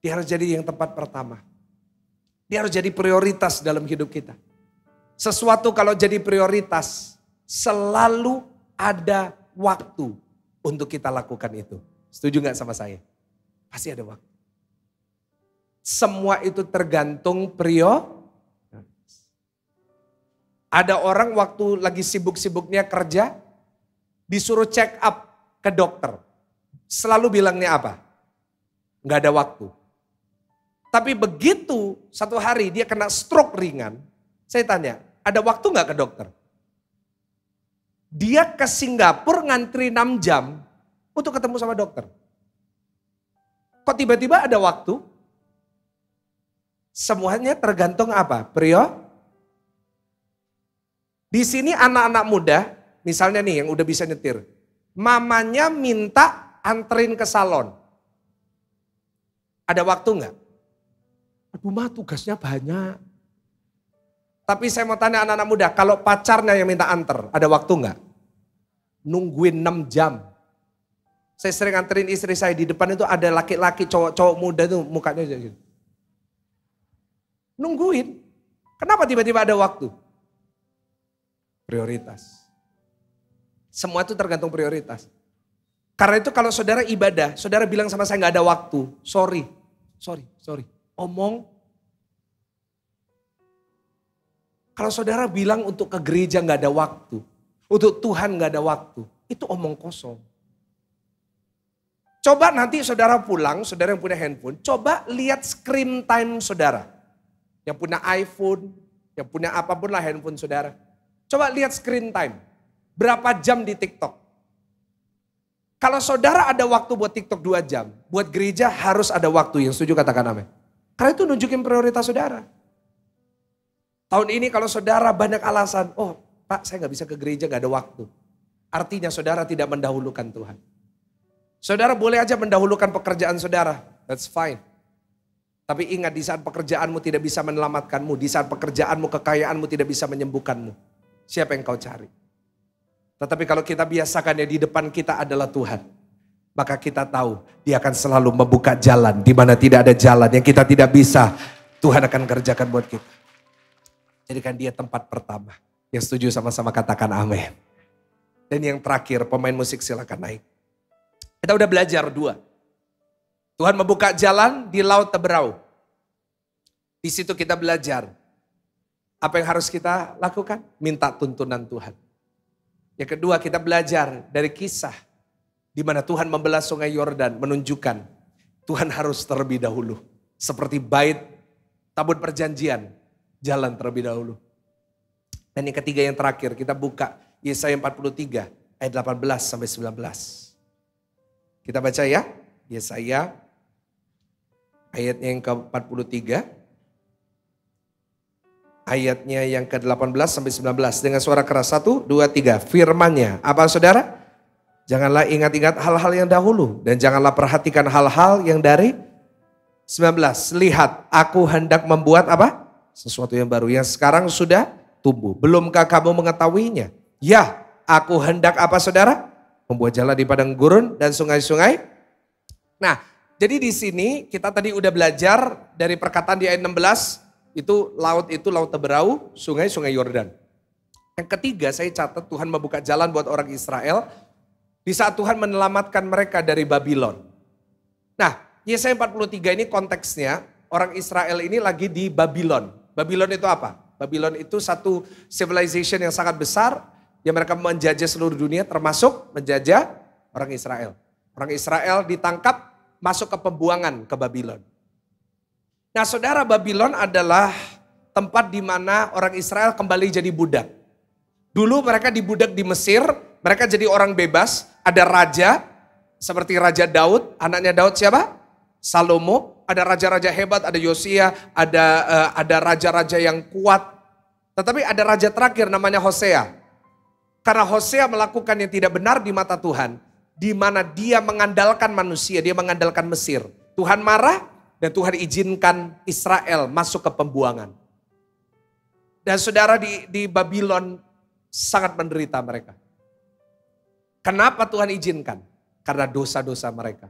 Dia harus jadi yang tempat pertama. Dia harus jadi prioritas dalam hidup kita. Sesuatu kalau jadi prioritas, selalu ada waktu untuk kita lakukan itu. Setuju gak sama saya? Pasti ada waktu. Semua itu tergantung Ada orang waktu lagi sibuk-sibuknya kerja, disuruh check up ke dokter. Selalu bilangnya apa? Gak ada waktu. Tapi begitu satu hari dia kena stroke ringan, saya tanya, ada waktu gak ke dokter? Dia ke Singapura ngantri 6 jam untuk ketemu sama dokter. Kok tiba-tiba ada waktu? Semuanya tergantung apa? Di sini anak-anak muda, misalnya nih yang udah bisa nyetir. Mamanya minta anterin ke salon. Ada waktu gak? Aduh mah tugasnya banyak. Tapi saya mau tanya anak-anak muda, kalau pacarnya yang minta anter, ada waktu nggak? Nungguin 6 jam. Saya sering anterin istri saya, di depan itu ada laki-laki, cowok-cowok muda itu mukanya gitu. Nungguin. Kenapa tiba-tiba ada waktu? Prioritas. Semua itu tergantung prioritas. Karena itu kalau saudara ibadah, saudara bilang sama saya nggak ada waktu, sorry. Omong. Kalau saudara bilang untuk ke gereja nggak ada waktu, untuk Tuhan nggak ada waktu, itu omong kosong. Coba nanti saudara pulang, saudara yang punya handphone, coba lihat screen time saudara. Yang punya iPhone, yang punya apapun lah handphone saudara. Coba lihat screen time, berapa jam di TikTok. Kalau saudara ada waktu buat TikTok 2 jam, buat gereja harus ada waktu, yang setuju katakan amin. Karena itu nunjukin prioritas saudara. Tahun ini kalau saudara banyak alasan, oh Pak saya gak bisa ke gereja, gak ada waktu. Artinya saudara tidak mendahulukan Tuhan. Saudara boleh aja mendahulukan pekerjaan saudara, that's fine. Tapi ingat di saat pekerjaanmu tidak bisa menyelamatkanmu, di saat pekerjaanmu, kekayaanmu tidak bisa menyembuhkanmu. Siapa yang kau cari? Tetapi kalau kita biasakan yang di depan kita adalah Tuhan, maka kita tahu dia akan selalu membuka jalan di mana tidak ada jalan yang kita tidak bisa. Tuhan akan kerjakan buat kita. Jadikan dia tempat pertama. Yang setuju sama-sama katakan amin. Dan yang terakhir, pemain musik silakan naik. Kita udah belajar 2. Tuhan membuka jalan di Laut Teberau. Di situ kita belajar. Apa yang harus kita lakukan? Minta tuntunan Tuhan. Yang kedua, kita belajar dari kisah di mana Tuhan membelah sungai Yordan, menunjukkan Tuhan harus terlebih dahulu. Seperti bait tabut perjanjian, jalan terlebih dahulu. Dan yang ketiga, yang terakhir, kita buka Yesaya 43 ayat 18 sampai 19. Kita baca ya, Yesaya ayatnya yang ke-43, ayatnya yang ke-18 sampai 19. Dengan suara keras, 1, 2, 3. Firman-Nya, apa saudara? Janganlah ingat-ingat hal-hal yang dahulu, dan janganlah perhatikan hal-hal yang dari 19. Lihat, aku hendak membuat apa? Sesuatu yang baru, yang sekarang sudah tumbuh. Belumkah kamu mengetahuinya? Ya, aku hendak apa saudara? Membuat jalan di padang gurun dan sungai-sungai. Nah, jadi di sini kita tadi udah belajar dari perkataan di ayat 16, itu Laut Teberau, sungai Yordan. Yang ketiga, saya catat Tuhan membuka jalan buat orang Israel di saat Tuhan menyelamatkan mereka dari Babylon. Nah, Yesaya 43 ini konteksnya orang Israel ini lagi di Babylon. Babylon itu apa? Babylon itu satu civilization yang sangat besar yang mereka menjajah seluruh dunia, termasuk menjajah orang Israel. Orang Israel ditangkap, masuk ke pembuangan ke Babylon. Nah, saudara, Babylon adalah tempat di mana orang Israel kembali jadi budak. Dulu mereka dibudak di Mesir, mereka jadi orang bebas, ada raja seperti Raja Daud, anaknya Daud siapa? Salomo, ada raja-raja hebat, ada Yosia, ada raja-raja yang kuat. Tetapi ada raja terakhir namanya Hosea. Karena Hosea melakukan yang tidak benar di mata Tuhan, di mana dia mengandalkan manusia, dia mengandalkan Mesir. Tuhan marah dan Tuhan izinkan Israel masuk ke pembuangan. Dan saudara, di Babylon sangat menderita mereka. Kenapa Tuhan izinkan? Karena dosa-dosa mereka.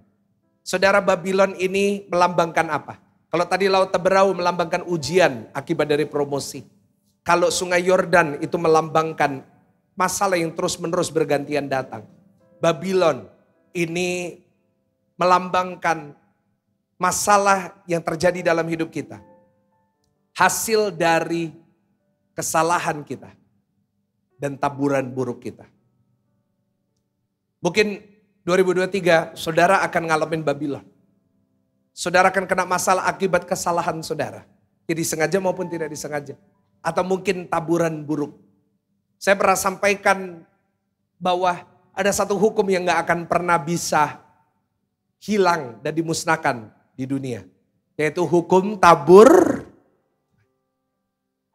Saudara, Babylon ini melambangkan apa? Kalau tadi Laut Teberau melambangkan ujian akibat dari promosi. Kalau sungai Yordan itu melambangkan masalah yang terus-menerus bergantian datang. Babylon ini melambangkan masalah yang terjadi dalam hidup kita. Hasil dari kesalahan kita dan taburan buruk kita. Mungkin 2023 saudara akan ngalamin Babylon. Saudara akan kena masalah akibat kesalahan saudara. Jadi disengaja maupun tidak disengaja. Atau mungkin taburan buruk. Saya pernah sampaikan bahwa ada satu hukum yang gak akan pernah bisa hilang dan dimusnahkan di dunia. Yaitu hukum tabur.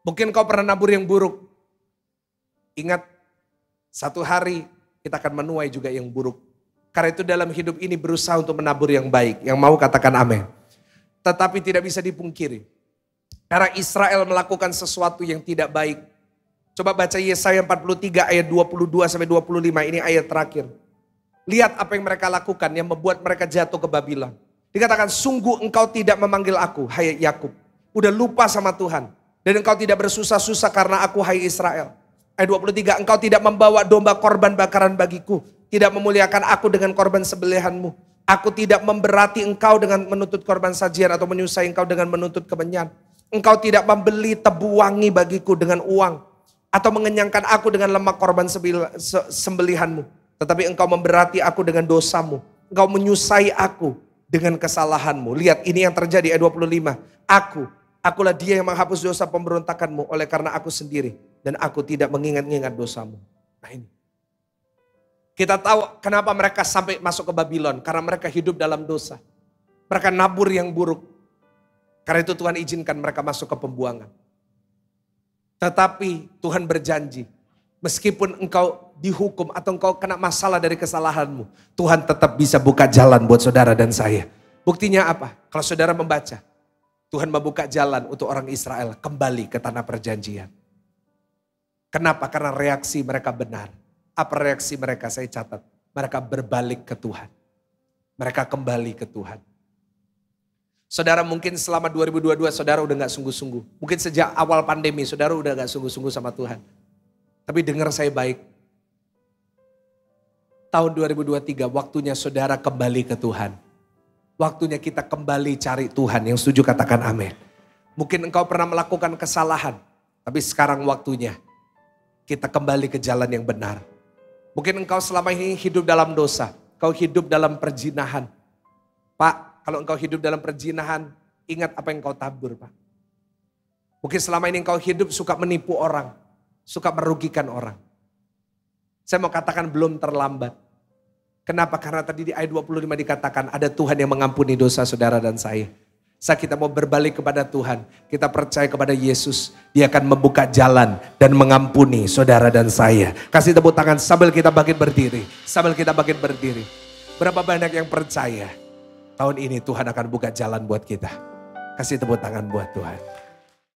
Mungkin kau pernah nabur yang buruk. Ingat, satu hari kita akan menuai juga yang buruk. Karena itu dalam hidup ini berusaha untuk menabur yang baik. Yang mau katakan amin. Tetapi tidak bisa dipungkiri. Karena Israel melakukan sesuatu yang tidak baik. Coba baca Yesaya 43 ayat 22 sampai 25, ini ayat terakhir. Lihat apa yang mereka lakukan yang membuat mereka jatuh ke Babylon. Dikatakan, sungguh engkau tidak memanggil aku, hai Yakub. Udah lupa sama Tuhan. Dan engkau tidak bersusah-susah karena aku, hai Israel. Ayat 23, engkau tidak membawa domba korban bakaran bagiku. Tidak memuliakan aku dengan korban sembelihanmu. Aku tidak memberati engkau dengan menuntut korban sajian atau menyusai engkau dengan menuntut kemenyan. Engkau tidak membeli tebu wangi bagiku dengan uang. Atau mengenyangkan aku dengan lemak korban sembelihanmu. Tetapi engkau memberati aku dengan dosamu. Engkau menyusai aku dengan kesalahanmu. Lihat, ini yang terjadi ayat 25. Akulah dia yang menghapus dosa pemberontakanmu oleh karena aku sendiri. Dan aku tidak mengingat-ingat dosamu. Nah ini. Kita tahu kenapa mereka sampai masuk ke Babylon. Karena mereka hidup dalam dosa. Mereka nabur yang buruk. Karena itu Tuhan izinkan mereka masuk ke pembuangan. Tetapi Tuhan berjanji, meskipun engkau dihukum atau engkau kena masalah dari kesalahanmu, Tuhan tetap bisa buka jalan buat saudara dan saya. Buktinya apa? Kalau saudara membaca, Tuhan membuka jalan untuk orang Israel kembali ke tanah perjanjian. Kenapa? Karena reaksi mereka benar. Apa reaksi mereka? Saya catat. Mereka berbalik ke Tuhan. Mereka kembali ke Tuhan. Saudara mungkin selama 2022 saudara udah gak sungguh-sungguh. Mungkin sejak awal pandemi saudara udah gak sungguh-sungguh sama Tuhan. Tapi dengar saya baik. Tahun 2023 waktunya saudara kembali ke Tuhan. Waktunya kita kembali cari Tuhan. Yang setuju katakan amin. Mungkin engkau pernah melakukan kesalahan. Tapi sekarang waktunya kita kembali ke jalan yang benar. Mungkin engkau selama ini hidup dalam dosa. Engkau hidup dalam perzinahan. Pak, kalau engkau hidup dalam perzinahan, ingat apa yang engkau tabur, Pak. Mungkin selama ini engkau hidup suka menipu orang, suka merugikan orang. Saya mau katakan belum terlambat. Kenapa? Karena tadi di ayat 25 dikatakan ada Tuhan yang mengampuni dosa saudara dan saya. Saat kita mau berbalik kepada Tuhan, kita percaya kepada Yesus, Dia akan membuka jalan dan mengampuni saudara dan saya. Kasih tepuk tangan sambil kita bangkit berdiri. Sambil kita bangkit berdiri. Berapa banyak yang percaya? Tahun ini Tuhan akan buka jalan buat kita. Kasih tepuk tangan buat Tuhan.